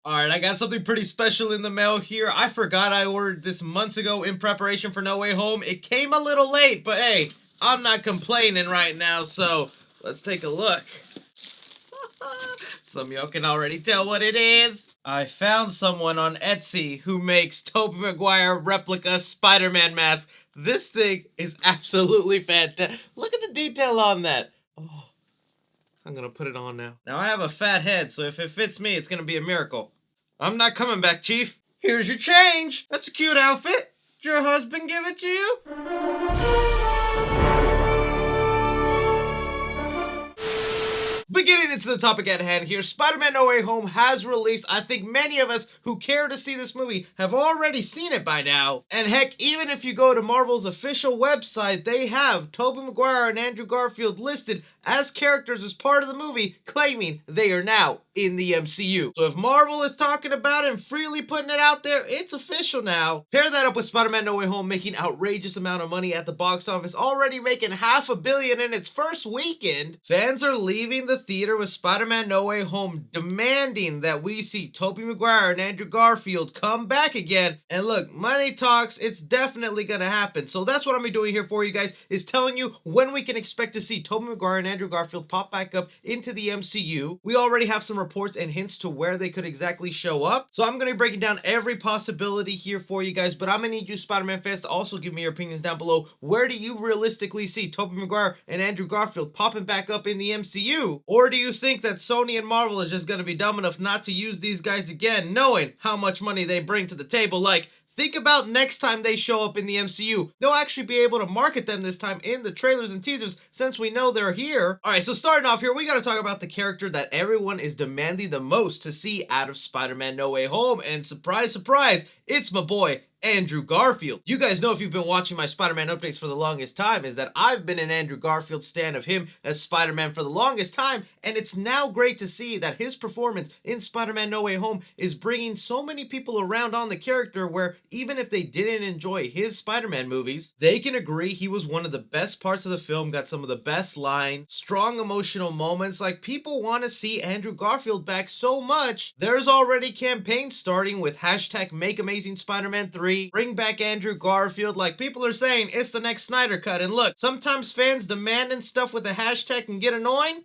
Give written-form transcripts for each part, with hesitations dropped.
Alright, I got something pretty special in the mail here. I forgot I ordered this months ago in preparation for No Way Home. It came a little late, but hey, I'm not complaining right now, so let's take a look. Some of y'all can already tell what it is. I found someone on Etsy who makes Tobey Maguire replica Spider-Man mask. This thing is absolutely fantastic. Look at the detail on that. Oh, I'm gonna put it on now. Now I have a fat head, so if it fits me, it's gonna be a miracle. I'm not coming back, Chief. Here's your change. That's a cute outfit. Did your husband give it to you? But getting into the topic at hand here, Spider-Man No Way Home has released. I think many of us who care to see this movie have already seen it by now. And heck, even if you go to Marvel's official website, they have Tobey Maguire and Andrew Garfield listed as characters as part of the movie, claiming they are now in the MCU. So if Marvel is talking about it and freely putting it out there, it's official now. Pair that up with Spider-Man No Way Home making outrageous amount of money at the box office, already making $500 million in its first weekend. Fans are leaving the theater with Spider-Man No Way Home demanding that we see Tobey Maguire and Andrew Garfield come back again. And look, money talks, it's definitely gonna happen. So that's what I'm gonna be doing here for you guys, is telling you when we can expect to see Tobey Maguire and Andrew Garfield pop back up into the MCU. We already have some reports and hints to where they could exactly show up. So I'm gonna be breaking down every possibility here for you guys, but I'm gonna need you Spider-Man fans to also give me your opinions down below. Where do you realistically see Tobey Maguire and Andrew Garfield popping back up in the MCU? Or do you think that Sony and Marvel is just going to be dumb enough not to use these guys again, knowing how much money they bring to the table? Like, think about next time they show up in the MCU. They'll actually be able to market them this time in the trailers and teasers since we know they're here. Alright, so starting off here, we gotta talk about the character that everyone is demanding the most to see out of Spider-Man No Way Home. And surprise, surprise, it's my boy, Andrew Garfield. You guys know, if you've been watching my Spider-Man updates for the longest time, is that I've been an Andrew Garfield stan of him as Spider-Man for the longest time, and it's now great to see that his performance in Spider-Man No Way Home is bringing so many people around on the character where even if they didn't enjoy his Spider-Man movies, they can agree he was one of the best parts of the film, got some of the best lines, strong emotional moments. Like, people want to see Andrew Garfield back so much. There's already campaigns starting with hashtag Make Amazing Spider-Man 3, bring back Andrew Garfield. Like, people are saying it's the next Snyder Cut. And look, sometimes fans demanding stuff with a hashtag can get annoying.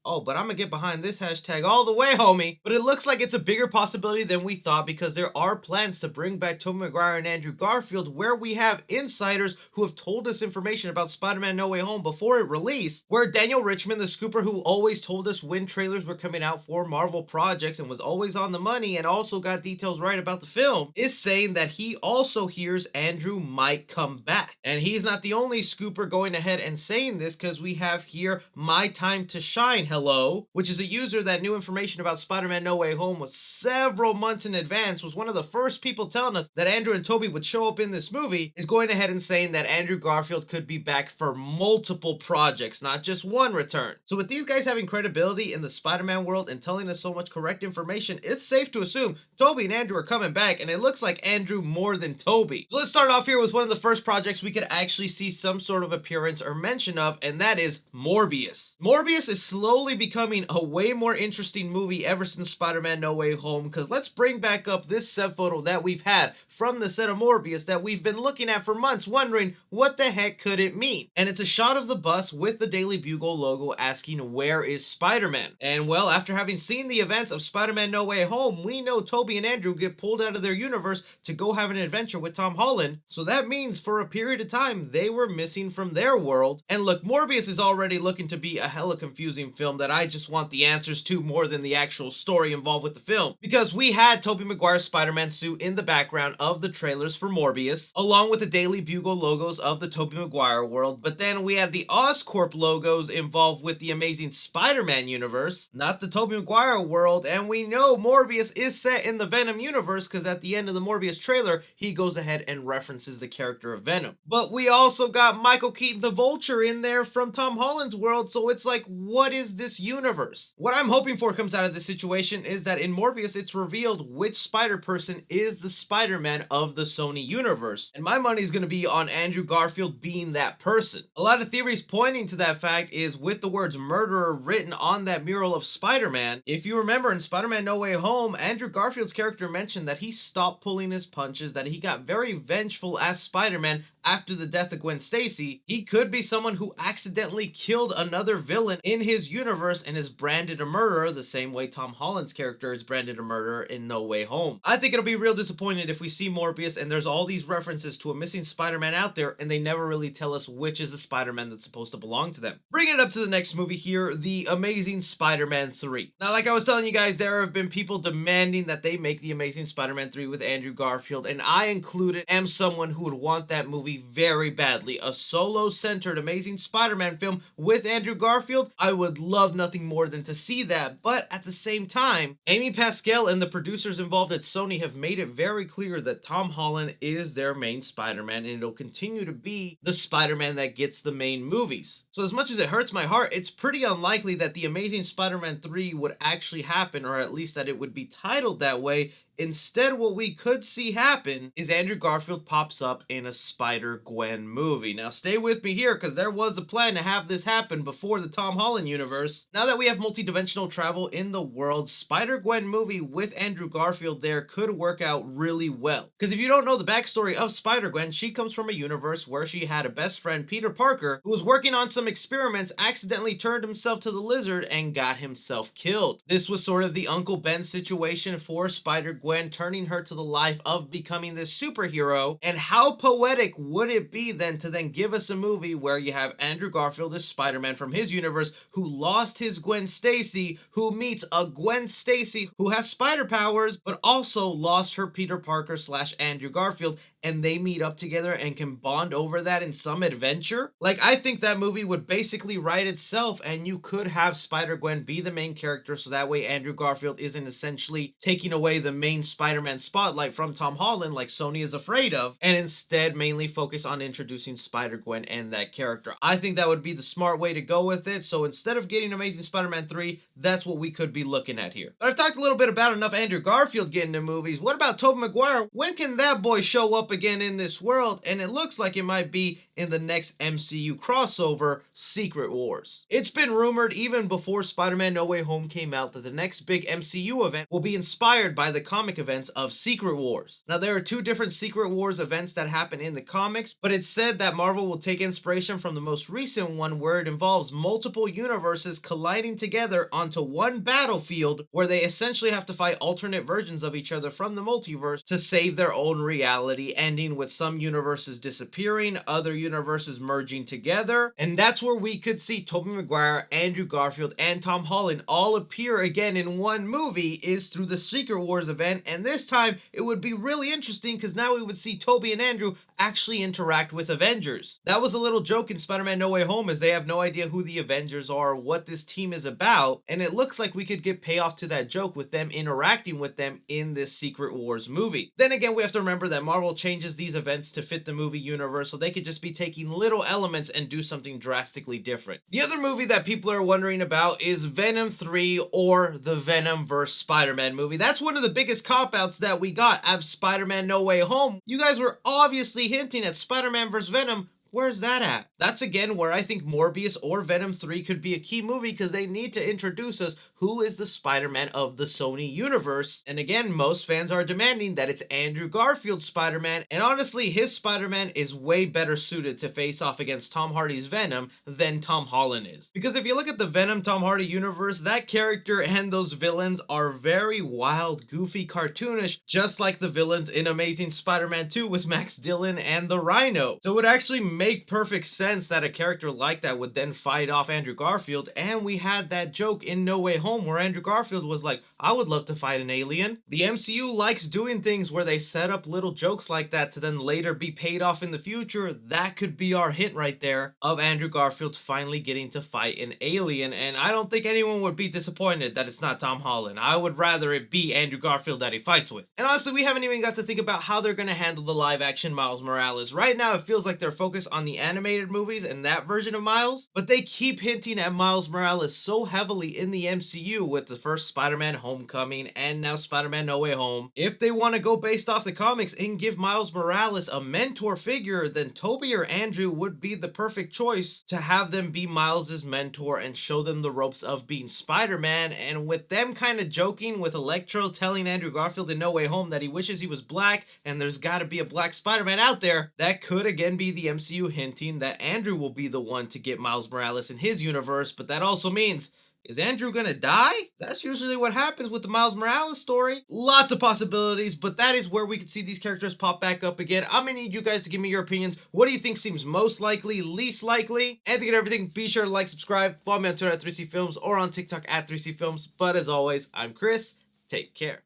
Oh, but I'm gonna get behind this hashtag all the way, homie. But it looks like it's a bigger possibility than we thought, because there are plans to bring back Tobey Maguire and Andrew Garfield, where we have insiders who have told us information about Spider-Man No Way Home before it released, where Daniel Richman, the scooper who always told us when trailers were coming out for Marvel projects and was always on the money and also got details right about the film, is saying that he also hears Andrew might come back. And he's not the only scooper going ahead and saying this, because we have here My Time to Shine Hello, which is a user that knew information about Spider-Man No Way Home was several months in advance, was one of the first people telling us that Andrew and Tobey would show up in this movie, is going ahead and saying that Andrew Garfield could be back for multiple projects, not just one return. So with these guys having credibility in the Spider-Man world and telling us so much correct information, it's safe to assume Tobey and Andrew are coming back, and it looks like Andrew more than Tobey. So let's start off here with one of the first projects we could actually see some sort of appearance or mention of, and that is Morbius. Morbius is slowly becoming a way more interesting movie ever since Spider-Man No Way Home, because let's bring back up this set photo that we've had from the set of Morbius that we've been looking at for months, wondering what the heck could it mean. And it's a shot of the bus with the Daily Bugle logo asking, where is Spider-Man? And well, after having seen the events of Spider-Man No Way Home, we know Tobey and Andrew get pulled out of their universe to go have an adventure with Tom Holland. So that means for a period of time, they were missing from their world. And look, Morbius is already looking to be a hella confusing film that I just want the answers to more than the actual story involved with the film. Because we had Tobey Maguire's Spider-Man suit in the background of the trailers for Morbius, along with the Daily Bugle logos of the Tobey Maguire world, but then we had the Oscorp logos involved with the Amazing Spider-Man universe, not the Tobey Maguire world. And we know Morbius is set in the Venom universe, because at the end of the Morbius trailer, he goes ahead and references the character of Venom. But we also got Michael Keaton the Vulture in there from Tom Holland's world, so it's like, what is this this universe. What I'm hoping for comes out of this situation is that in Morbius, it's revealed which Spider-Person is the Spider-Man of the Sony universe. And my money's gonna be on Andrew Garfield being that person. A lot of theories pointing to that fact is with the words murderer written on that mural of Spider-Man. If you remember in Spider-Man No Way Home, Andrew Garfield's character mentioned that he stopped pulling his punches, that he got very vengeful as Spider-Man after the death of Gwen Stacy. He could be someone who accidentally killed another villain in his universe and is branded a murderer the same way Tom Holland's character is branded a murderer in No Way Home. I think it'll be real disappointed if we see Morbius and there's all these references to a missing Spider-Man out there and they never really tell us which is the Spider-Man that's supposed to belong to them. Bringing it up to the next movie here, The Amazing Spider-Man 3. Now, like I was telling you guys, there have been people demanding that they make The Amazing Spider-Man 3 with Andrew Garfield, and I included am someone who would want that movie very badly. A solo-centered Amazing Spider-Man film with Andrew Garfield, I would love nothing more than to see that, but at the same time, Amy Pascal and the producers involved at Sony have made it very clear that Tom Holland is their main Spider-Man, and it'll continue to be the Spider-Man that gets the main movies. So as much as it hurts my heart, it's pretty unlikely that The Amazing Spider-Man 3 would actually happen, or at least that it would be titled that way. Instead, what we could see happen is Andrew Garfield pops up in a Spider-Gwen movie. Now, stay with me here, because there was a plan to have this happen before the Tom Holland universe. Now that we have multi-dimensional travel in the world, Spider-Gwen movie with Andrew Garfield there could work out really well. Because if you don't know the backstory of Spider-Gwen, she comes from a universe where she had a best friend, Peter Parker, who was working on some experiments, accidentally turned himself to the lizard, and got himself killed. This was sort of the Uncle Ben situation for Spider-Gwen, turning her to the life of becoming this superhero. And how poetic would it be then to then give us a movie where you have Andrew Garfield as Spider-Man from his universe who lost his Gwen Stacy, who meets a Gwen Stacy who has spider powers but also lost her Peter Parker / Andrew Garfield, and they meet up together and can bond over that in some adventure? Like, I think that movie would basically write itself, and you could have Spider-Gwen be the main character, so that way Andrew Garfield isn't essentially taking away the main Spider-Man spotlight from Tom Holland like Sony is afraid of, and instead mainly focus on introducing Spider-Gwen and that character. I think that would be the smart way to go with it, so instead of getting Amazing Spider-Man 3, that's what we could be looking at here. But I've talked a little bit about enough Andrew Garfield getting into movies. What about Tobey Maguire? When can that boy show up again in this world? And it looks like it might be in the next MCU crossover, Secret Wars. It's been rumored even before Spider-Man No Way Home came out that the next big MCU event will be inspired by the comic events of Secret Wars. Now, there are two different Secret Wars events that happen in the comics, but it's said that Marvel will take inspiration from the most recent one, where it involves multiple universes colliding together onto one battlefield, where they essentially have to fight alternate versions of each other from the multiverse to save their own reality, ending with some universes disappearing, other universes merging together. And that's where we could see Tobey Maguire, Andrew Garfield, and Tom Holland all appear again in one movie, is through the Secret Wars event. And this time it would be really interesting because now we would see Tobey and Andrew actually interact with Avengers. That was a little joke in Spider-Man No Way Home, as they have no idea who the Avengers are or what this team is about, and it looks like we could get payoff to that joke with them interacting with them in this Secret Wars movie. Then again, we have to remember that Marvel changes these events to fit the movie universe, so they could just be taking little elements and do something drastically different. The other movie that people are wondering about is Venom 3, or the Venom vs. Spider-Man movie. That's one of the biggest cop-outs that we got out of Spider-Man No Way Home. You guys were obviously hinting at Spider-Man vs. Venom. Where's that at? That's again where I think Morbius or Venom 3 could be a key movie, because they need to introduce us who is the Spider-Man of the Sony universe. And again, most fans are demanding that it's Andrew Garfield's Spider-Man, and honestly, his Spider-Man is way better suited to face off against Tom Hardy's Venom than Tom Holland is. Because if you look at the Venom Tom Hardy universe, that character and those villains are very wild, goofy, cartoonish, just like the villains in Amazing Spider-Man 2 with Max Dillon and the Rhino. So it would actually make perfect sense that a character like that would then fight off Andrew Garfield. And we had that joke in No Way Home where Andrew Garfield was like, I would love to fight an alien. The MCU likes doing things where they set up little jokes like that to then later be paid off in the future. That could be our hint right there of Andrew Garfield finally getting to fight an alien. And I don't think anyone would be disappointed that it's not Tom Holland. I would rather it be Andrew Garfield that he fights with. And honestly, we haven't even got to think about how they're going to handle the live action Miles Morales. Right now, it feels like they're focused on the animated movies and that version of Miles, but they keep hinting at Miles Morales so heavily in the MCU with the first Spider-Man Homecoming and now Spider-Man No Way Home. If they want to go based off the comics and give Miles Morales a mentor figure, then Tobey or Andrew would be the perfect choice to have them be Miles's mentor and show them the ropes of being Spider-Man. And with them kind of joking with Electro telling Andrew Garfield in No Way Home that he wishes he was black and there's got to be a black Spider-Man out there, that could again be the MCU hinting that Andrew will be the one to get Miles Morales in his universe. But that also means, is Andrew gonna die? That's usually what happens with the Miles Morales story. Lots of possibilities, but that is where we could see these characters pop back up again. I'm gonna need you guys to give me your opinions. What do you think seems most likely, least likely? And to get everything, be sure to like, subscribe, follow me on Twitter at 3C Films or on TikTok at 3C Films. But as always, I'm Chris. Take care.